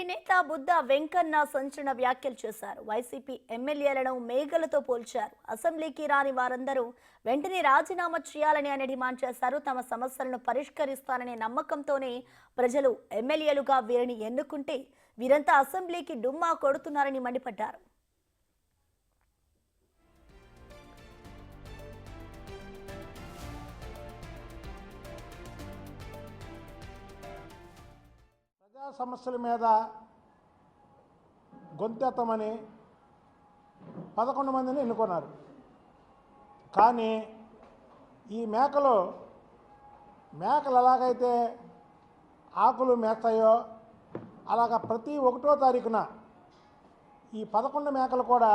నేత బుద్ధ వెంకన్న సంచలన వ్యాఖ్యలు చేశారు. వైసీపీ ఎమ్మెల్యేలను మేఘలతో పోల్చారు. అసెంబ్లీకి రాని వారందరూ వెంటనే రాజీనామా చేయాలని ఆయన డిమాండ్ చేశారు. తమ సమస్యలను పరిష్కరిస్తారనే నమ్మకంతోనే ప్రజలు ఎమ్మెల్యేలుగా వీరిని ఎన్నుకుంటే వీరంతా అసెంబ్లీకి డుమ్మా కొడుతున్నారని మండిపడ్డారు. సమస్యల మీద గొంతెత్తమని 11 మందిని ఎన్నుకున్నారు. కానీ ఈ మేకలు ఎలాగైతే ఆకులు మేస్తాయో అలాగ ప్రతి 1వ తారీఖున ఈ 11 మేకలు కూడా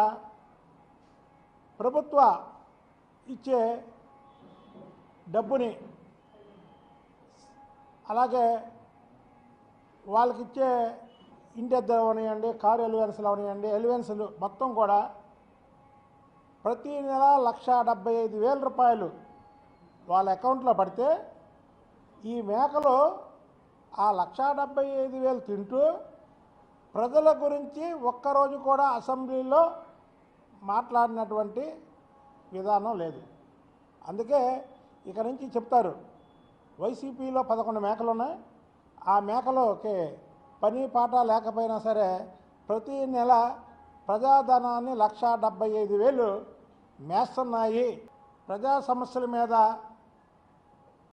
ప్రభుత్వ ఇచ్చే డబ్బుని అలాగే వాళ్ళకి ఇచ్చే ఇంటి అద్దె అవనివ్వండి, కారు ఎలివెన్స్లు అవనివ్వండి, ఎలివెన్స్లు మొత్తం కూడా ప్రతి నెల 1,75,000 రూపాయలు వాళ్ళ అకౌంట్లో పడితే ఈ మేకలు ఆ 1,75,000 తింటూ ప్రజల గురించి ఒక్కరోజు కూడా అసెంబ్లీలో మాట్లాడినటువంటి విధానం లేదు. అందుకే ఇక నుంచి చెప్తారు, వైసీపీలో 11 మేకలు ఉన్నాయి, ఆ మేకలోకి పని పాట లేకపోయినా సరే ప్రతి నెల ప్రజాధనాన్ని 1,75,000 మేస్తున్నాయి. ప్రజా సమస్యల మీద